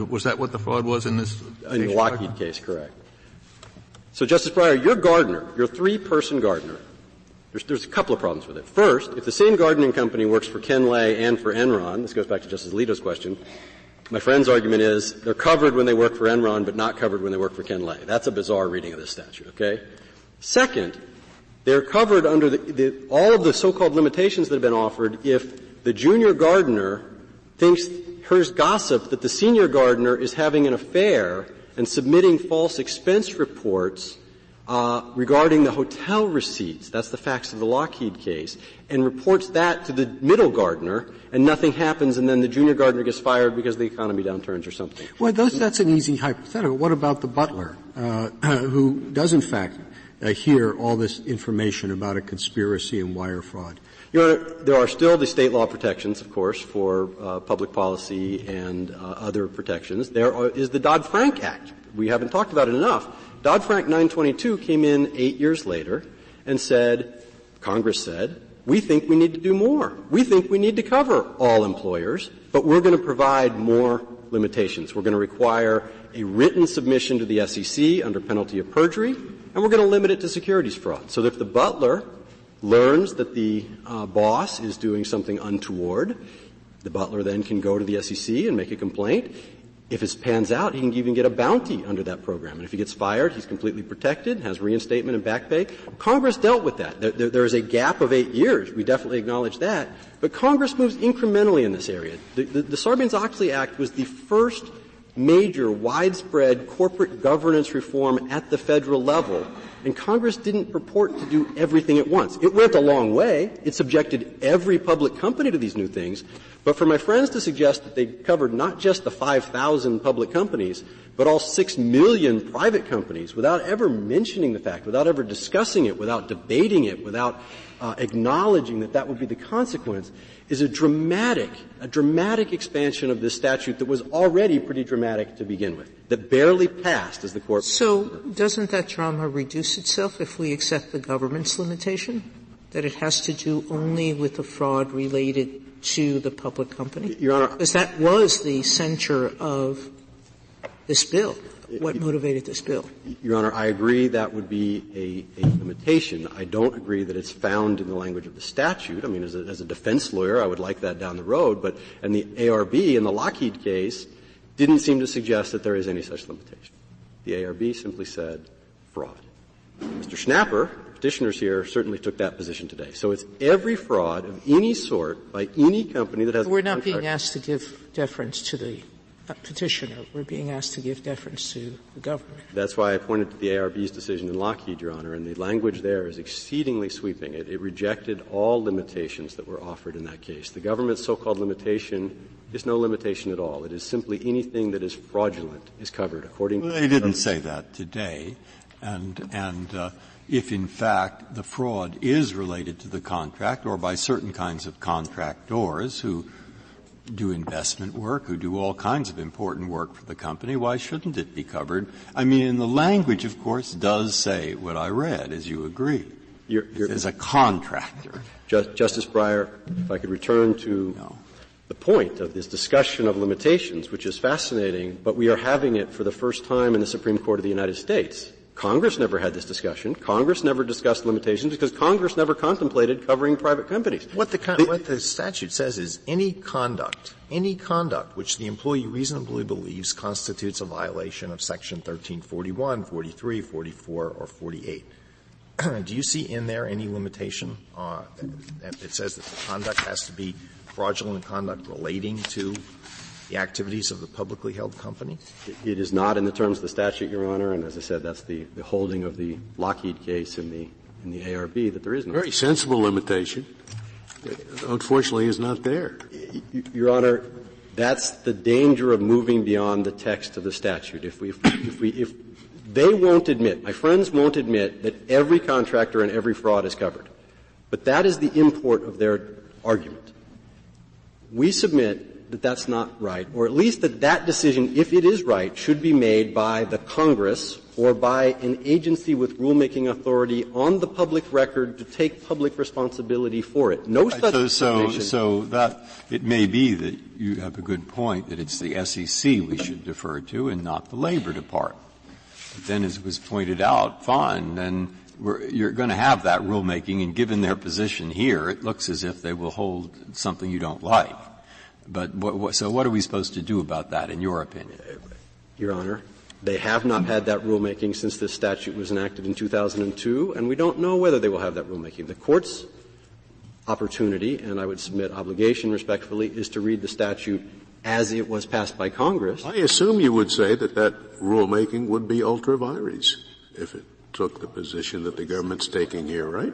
was that what the fraud was in this? In the Lockheed case, correct. So, Justice Breyer, your gardener, your three-person gardener. There's a couple of problems with it. First, if the same gardening company works for Ken Lay and for Enron, this goes back to Justice Alito's question, my friend's argument is they're covered when they work for Enron but not covered when they work for Ken Lay. That's a bizarre reading of this statute, okay? Second, they're covered under all of the so-called limitations that have been offered if the junior gardener thinks hers gossip that the senior gardener is having an affair and submitting false expense reports regarding the hotel receipts. That's the facts of the Lockheed case. And reports that to the middle gardener, and nothing happens, and then the junior gardener gets fired because the economy downturns or something. Well, that's an easy hypothetical. What about the butler, who does in fact hear all this information about a conspiracy and wire fraud? Your Honor, there are still the state law protections, of course, for public policy and other protections. There is the Dodd-Frank Act. We haven't talked about it enough. Dodd-Frank 922 came in 8 years later and said, Congress said, we think we need to do more. We think we need to cover all employers, but we're going to provide more limitations. We're going to require a written submission to the SEC under penalty of perjury, and we're going to limit it to securities fraud. So that if the butler learns that the boss is doing something untoward, the butler then can go to the SEC and make a complaint. If it pans out, he can even get a bounty under that program. And if he gets fired, he's completely protected, has reinstatement and back pay. Congress dealt with that. There is a gap of 8 years. We definitely acknowledge that. But Congress moves incrementally in this area. The Sarbanes-Oakley Act was the first major, widespread corporate governance reform at the federal level. And Congress didn't purport to do everything at once. It went a long way. It subjected every public company to these new things. But for my friends to suggest that they covered not just the 5,000 public companies, but all 6 million private companies without ever mentioning the fact, without ever discussing it, without debating it, without acknowledging that that would be the consequence, is a dramatic expansion of this statute that was already pretty dramatic to begin with, that barely passed as the Court. So doesn't that drama reduce itself if we accept the government's limitation, that it has to do only with the fraud related to the public company? Your Honor. Because that was the center of this bill. What motivated this bill? Your Honor, I agree that would be a limitation. I don't agree that it's found in the language of the statute. I mean, as a defense lawyer, I would like that down the road. But, and the ARB in the Lockheed case didn't seem to suggest that there is any such limitation. The ARB simply said fraud. Mr. Schnapper, petitioners here, certainly took that position today. So it's every fraud of any sort by any company that has. We're not being asked to give deference to the petitioner. We're being asked to give deference to the government. That's why I pointed to the ARB's decision in Lockheed, Your Honor, and the language there is exceedingly sweeping. It rejected all limitations that were offered in that case. The government's so-called limitation is no limitation at all. It is simply anything that is fraudulent is covered according to. They didn't say that today, and if in fact the fraud is related to the contract or by certain kinds of contractors who do investment work, who do all kinds of important work for the company, why shouldn't it be covered? I mean, and the language, of course, does say what I read, as you agree. As a contractor. Justice Breyer, if I could return to the point of this discussion of limitations, which is fascinating, but we are having it for the first time in the Supreme Court of the United States. Congress never had this discussion. Congress never discussed limitations because Congress never contemplated covering private companies. What the statute says is any conduct which the employee reasonably believes constitutes a violation of Section 1341, 43, 44, or 48. Do you see in there any limitation that says that the conduct has to be fraudulent conduct relating to the activities of the publicly held company? It is not in the terms of the statute, Your Honor, and as I said, that's the holding of the Lockheed case in the ARB, that there is no. Very sensible limitation. Unfortunately, is not there. Your Honor, that's the danger of moving beyond the text of the statute. If they won't admit, my friends won't admit that every contractor and every fraud is covered, but that is the import of their argument. We submit that that's not right, or at least that decision, if it is right, should be made by the Congress or by an agency with rulemaking authority on the public record to take public responsibility for it. No such So that it may be that you have a good point that it's the SEC we should defer to and not the Labor Department. But then, as was pointed out, fine, then you're going to have that rulemaking, and given their position here, it looks as if they will hold something you don't like. But so what are we supposed to do about that, in your opinion? Your Honor, they have not had that rulemaking since this statute was enacted in 2002, and we don't know whether they will have that rulemaking. The Court's opportunity, and I would submit obligation respectfully, is to read the statute as it was passed by Congress. I assume you would say that rulemaking would be ultra vires if it took the position that the government's taking here, right?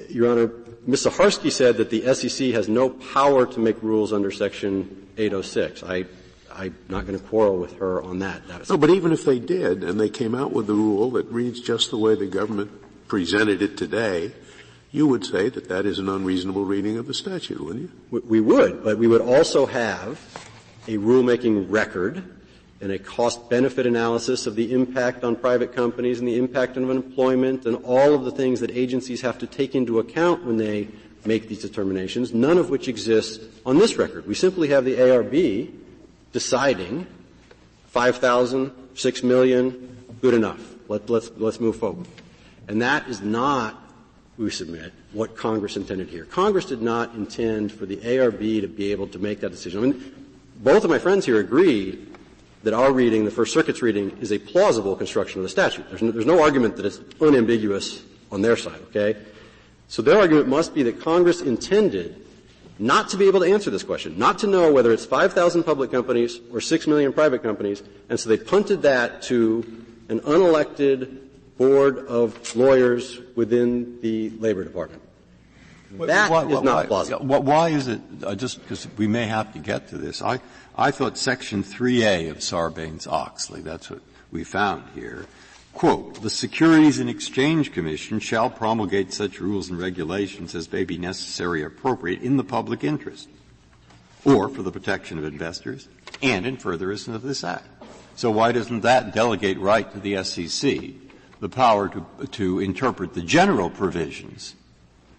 Your Honor, Ms. Saharsky said that the SEC has no power to make rules under Section 806. I'm not going to quarrel with her on that. No, but even if they did, and they came out with a rule that reads just the way the government presented it today, you would say that that is an unreasonable reading of the statute, wouldn't you? We would, but we would also have a rulemaking record and a cost-benefit analysis of the impact on private companies and the impact on unemployment and all of the things that agencies have to take into account when they make these determinations, none of which exists on this record. We simply have the ARB deciding 5,000, 6 million, good enough. Let's move forward. And that is not, we submit, what Congress intended here. Congress did not intend for the ARB to be able to make that decision. I mean, both of my friends here agree that our reading, the First Circuit's reading, is a plausible construction of the statute. There's no argument that it's unambiguous on their side, okay? So their argument must be that Congress intended not to be able to answer this question, not to know whether it's 5,000 public companies or 6 million private companies, and so they punted that to an unelected board of lawyers within the Labor Department. That is not plausible. Why is it, just because we may have to get to this, I thought Section 3A of Sarbanes-Oakley, that's what we found here, quote, the Securities and Exchange Commission shall promulgate such rules and regulations as may be necessary or appropriate in the public interest or for the protection of investors and in furtherance of this Act. So why doesn't that delegate right to the SEC the power to interpret the general provisions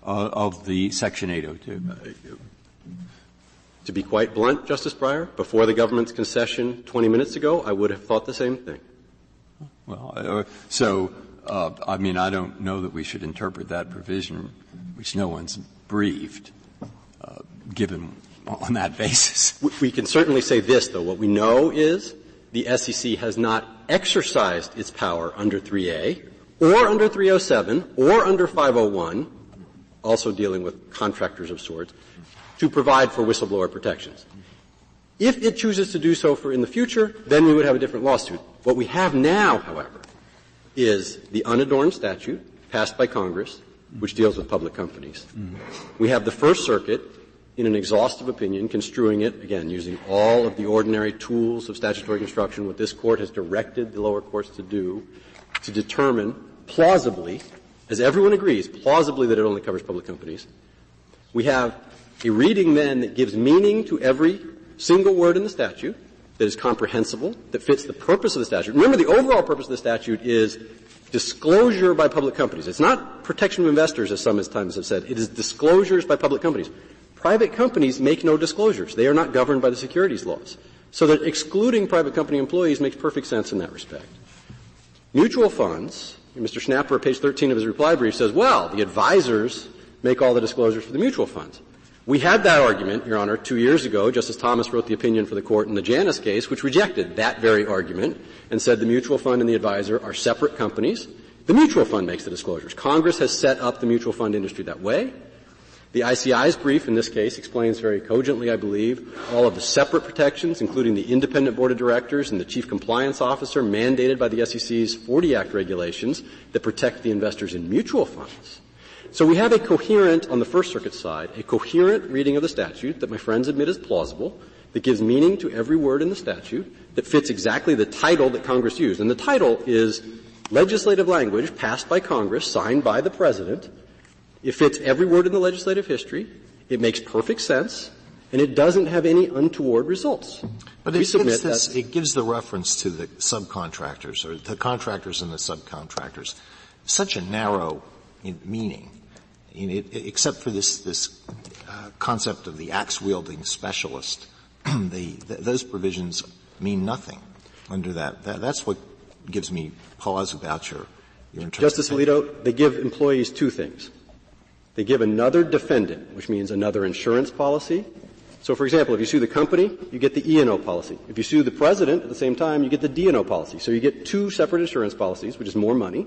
of the Section 802? To be quite blunt, Justice Breyer, before the government's concession 20 minutes ago, I would have thought the same thing. Well, I mean, I don't know that we should interpret that provision, which no one's briefed, given on that basis. We can certainly say this, though. What we know is the SEC has not exercised its power under 3A or under 307 or under 501, also dealing with contractors of sorts, to provide for whistleblower protections. If it chooses to do so in the future, then we would have a different lawsuit. What we have now, however, is the unadorned statute passed by Congress, which deals with public companies. We have the First Circuit, in an exhaustive opinion, construing it, again, using all of the ordinary tools of statutory construction, what this Court has directed the lower courts to do, to determine plausibly, as everyone agrees, plausibly that it only covers public companies. We have a reading then that gives meaning to every single word in the statute, that is comprehensible, that fits the purpose of the statute. Remember, the overall purpose of the statute is disclosure by public companies. It's not protection of investors, as some times have said. It is disclosures by public companies. Private companies make no disclosures. They are not governed by the securities laws. So that excluding private company employees makes perfect sense in that respect. Mutual funds, Mr. Schnapper at page 13 of his reply brief says, well, the advisors make all the disclosures for the mutual funds. We had that argument, Your Honor, 2 years ago. Justice Thomas wrote the opinion for the Court in the Janus case, which rejected that very argument and said the mutual fund and the advisor are separate companies. The mutual fund makes the disclosures. Congress has set up the mutual fund industry that way. The ICI's brief in this case explains very cogently, I believe, all of the separate protections, including the independent board of directors and the chief compliance officer mandated by the SEC's 40 Act regulations that protect the investors in mutual funds. So we have a coherent, on the First Circuit side, a coherent reading of the statute that my friends admit is plausible, that gives meaning to every word in the statute, that fits exactly the title that Congress used. And the title is legislative language passed by Congress, signed by the President. It fits every word in the legislative history. It makes perfect sense. And it doesn't have any untoward results. But it gives the reference to the subcontractors, or the contractors and the subcontractors, such a narrow meaning. Except for this concept of the axe-wielding specialist, those provisions mean nothing under that. That's what gives me pause about your interpretation. Justice Alito, they give employees two things. They give another defendant, which means another insurance policy. So, for example, if you sue the company, you get the E&O policy. If you sue the president at the same time, you get the D&O policy. So you get two separate insurance policies, which is more money,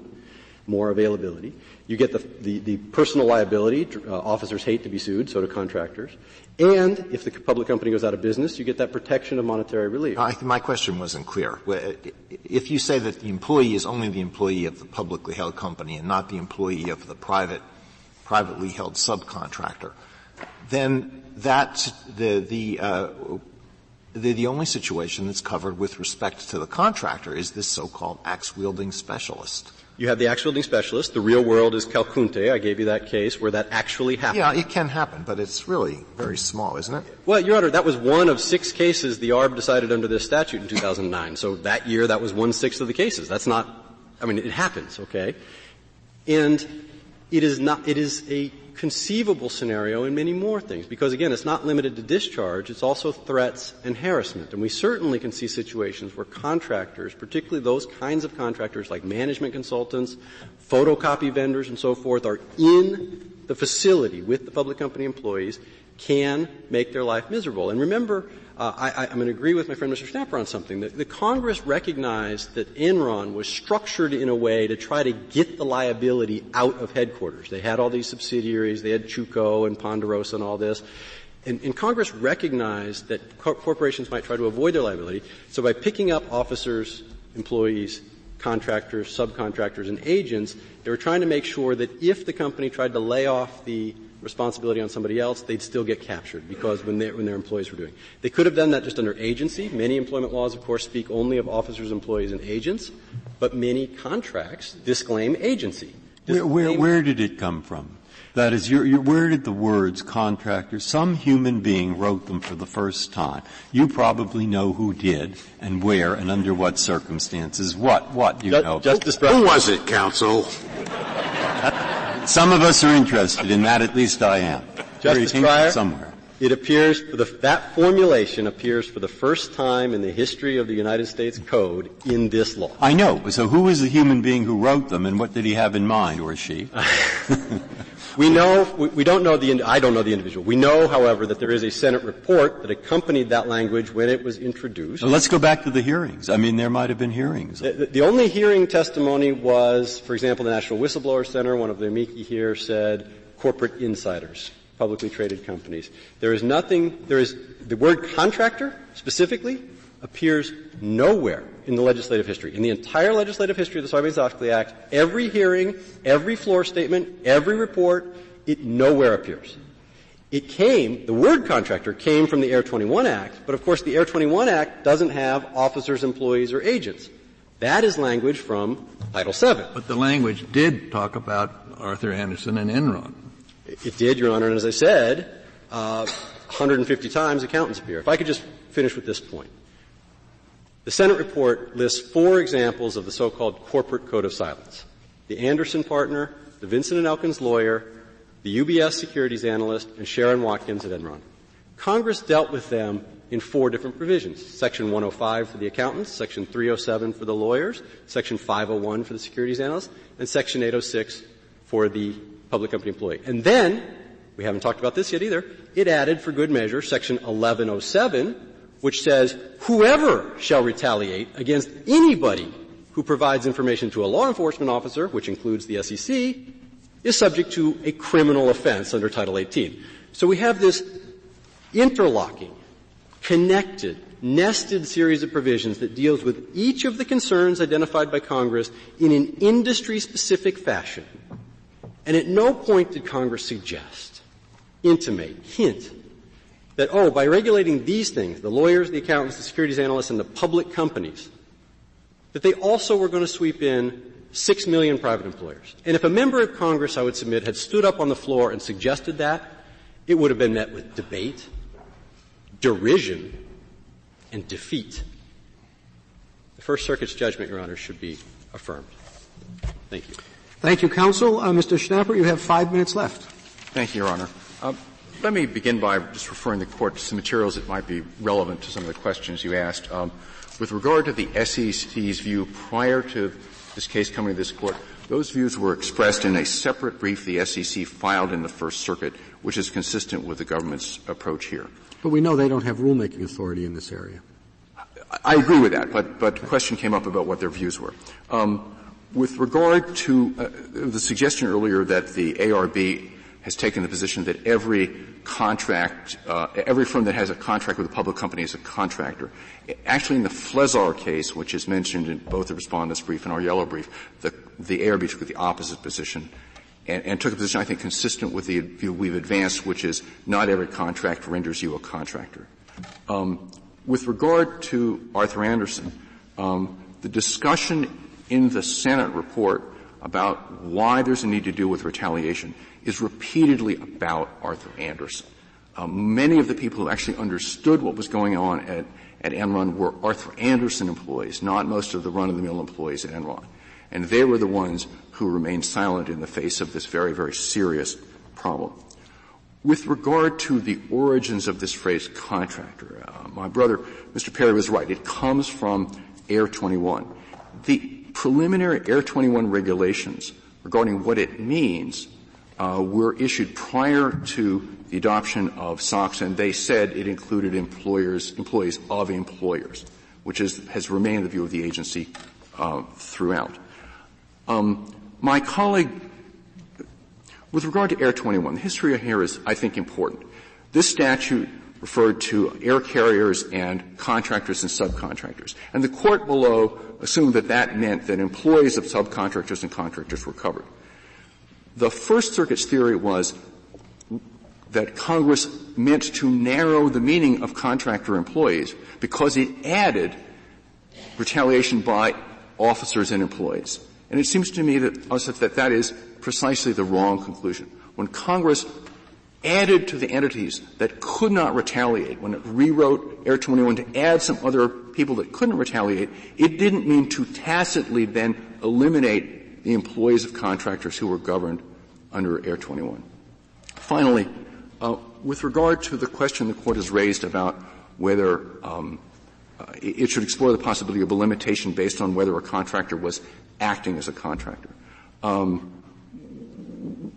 more availability. You get the personal liability. Officers hate to be sued, so do contractors. And if the public company goes out of business, you get that protection of monetary relief. My question wasn't clear. If you say that the employee is only the employee of the publicly held company and not the employee of the privately held subcontractor, then that's the only situation that's covered with respect to the contractor is this so-called axe-wielding specialist. You have the axe-wielding specialist. The real world is Calcunte. I gave you that case where that actually happened. Yeah, it can happen, but it's really very small, isn't it? Well, Your Honor, that was one of 6 cases the ARB decided under this statute in 2009. So that year, that was 1/6 of the cases. That's not — I mean, it happens, okay? And it is a conceivable scenario in many more things, because, again, it's not limited to discharge. It's also threats and harassment. And we certainly can see situations where contractors, particularly those kinds of contractors like management consultants, photocopy vendors, and so forth, are in the facility with the public company employees, can make their life miserable. And remember, I'm going to agree with my friend Mr. Schnapper on something. The Congress recognized that Enron was structured in a way to try to get the liability out of headquarters. They had all these subsidiaries. They had Chuco and Ponderosa and all this. And Congress recognized that corporations might try to avoid their liability. So by picking up officers, employees, contractors, subcontractors, and agents, they were trying to make sure that if the company tried to lay off the responsibility on somebody else, they'd still get captured because when their employees were doing. They could have done that just under agency. Many employment laws, of course, speak only of officers, employees, and agents, but many contracts disclaim agency. Where did it come from? That is, where did the words contractor, some human being wrote them for the first time? You probably know who did and where and under what circumstances. What you know? Who was it, counsel? Some of us are interested in that, at least I am. Justice Breyer, somewhere. It appears, that formulation appears for the first time in the history of the United States Code in this law. I know. So who was the human being who wrote them, and what did he have in mind, or she? We don't know I don't know the individual. We know, however, that there is a Senate report that accompanied that language when it was introduced. Well, let's go back to the hearings. I mean, there might have been hearings. The only hearing testimony was, for example, the National Whistleblower Center. One of the amici here said corporate insiders publicly traded companies. There is the word contractor specifically appears nowhere in the legislative history. In the entire legislative history of the Sarbanes-Oakley Act, every hearing, every floor statement, every report, it nowhere appears. The word contractor came from the Air 21 Act, but of course the Air 21 Act doesn't have officers, employees, or agents. That is language from Title VII. But the language did talk about Arthur Andersen and Enron. It did, Your Honor, and as I said, 150 times accountants appear. If I could just finish with this point. The Senate report lists 4 examples of the so-called corporate code of silence. The Anderson partner, the Vincent & Elkins lawyer, the UBS securities analyst, and Sharon Watkins at Enron. Congress dealt with them in 4 different provisions. Section 105 for the accountants, Section 307 for the lawyers, Section 501 for the securities analyst, and Section 806 for the public company employee. And then, we haven't talked about this yet either, it added, for good measure, Section 1107, which says whoever shall retaliate against anybody who provides information to a law enforcement officer, which includes the SEC, is subject to a criminal offense under Title 18. So we have this interlocking, connected, nested series of provisions that deals with each of the concerns identified by Congress in an industry-specific fashion. And at no point did Congress suggest, intimate, hint, that, by regulating these things, the lawyers, the accountants, the securities analysts, and the public companies, that they also were going to sweep in 6 million private employers. And if a member of Congress, I would submit, had stood up on the floor and suggested that, it would have been met with debate, derision, and defeat. The First Circuit's judgment, Your Honor, should be affirmed. Thank you. Thank you, counsel. Mr. Schnapper, you have 5 minutes left. Thank you, Your Honor. Let me begin by just referring the Court to some materials that might be relevant to some of the questions you asked. With regard to the SEC's view prior to this case coming to this Court, those views were expressed in a separate brief the SEC filed in the First Circuit, which is consistent with the government's approach here. But we know they don't have rulemaking authority in this area. I agree with that, but the question came up about what their views were. With regard to the suggestion earlier that the ARB has taken the position that every contract, every firm that has a contract with a public company is a contractor. Actually, in the Flezar case, which is mentioned in both the Respondent's brief and our yellow brief, the ARB took the opposite position and took a position, I think, consistent with the view we've advanced, which is not every contract renders you a contractor. With regard to Arthur Andersen, the discussion in the Senate report about why there's a need to deal with retaliation is repeatedly about Arthur Andersen. Many of the people who actually understood what was going on at Enron were Arthur Andersen employees, not most of the run-of-the-mill employees at Enron. And they were the ones who remained silent in the face of this very, very serious problem. With regard to the origins of this phrase contractor, my brother, Mr. Perry, was right. It comes from Air 21. The preliminary Air 21 regulations regarding what it means were issued prior to the adoption of SOX, and they said it included employees of employers, which has remained the view of the agency throughout. My colleague, with regard to Air 21, the history here is, I think, important. This statute referred to air carriers and contractors and subcontractors. And the court below assumed that that meant that employees of subcontractors and contractors were covered. The First Circuit's theory was that Congress meant to narrow the meaning of contractor employees because it added retaliation by officers and employees. And it seems to me that is precisely the wrong conclusion. When Congress added to the entities that could not retaliate, when it rewrote Air 21 to add some other people that couldn't retaliate, it didn't mean to tacitly then eliminate the employees of contractors who were governed under Air 21. Finally, with regard to the question the Court has raised about whether it should explore the possibility of a limitation based on whether a contractor was acting as a contractor,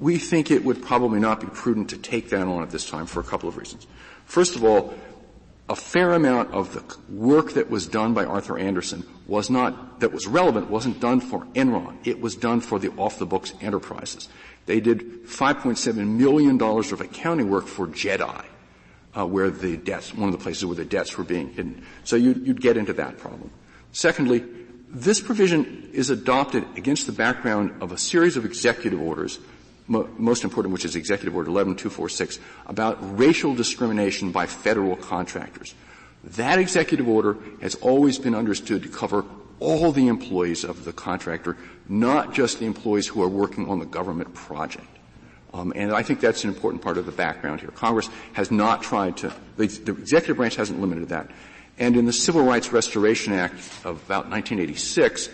we think it would probably not be prudent to take that on at this time for a couple of reasons. First of all, a fair amount of the work that was done by Arthur Andersen that was relevant wasn't done for Enron. It was done for the off-the-books enterprises. They did $5.7 million of accounting work for JEDI, where the debts, one of the places where the debts were being hidden. So you'd get into that problem. Secondly, this provision is adopted against the background of a series of executive orders, most important, which is Executive Order 11246, about racial discrimination by federal contractors. That executive order has always been understood to cover all the employees of the contractor, not just the employees who are working on the government project. And I think that's an important part of the background here. Congress has not tried to — the executive branch hasn't limited that. And in the Civil Rights Restoration Act of about 1986,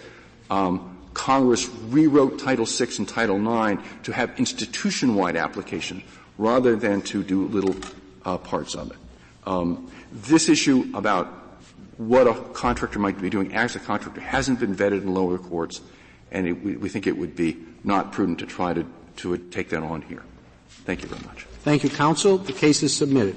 Congress rewrote Title VI and Title IX to have institution-wide application rather than to do little parts of it. This issue about what a contractor might be doing as a contractor hasn't been vetted in lower courts, and we think it would be not prudent to try to take that on here. Thank you very much. Thank you, counsel. The case is submitted.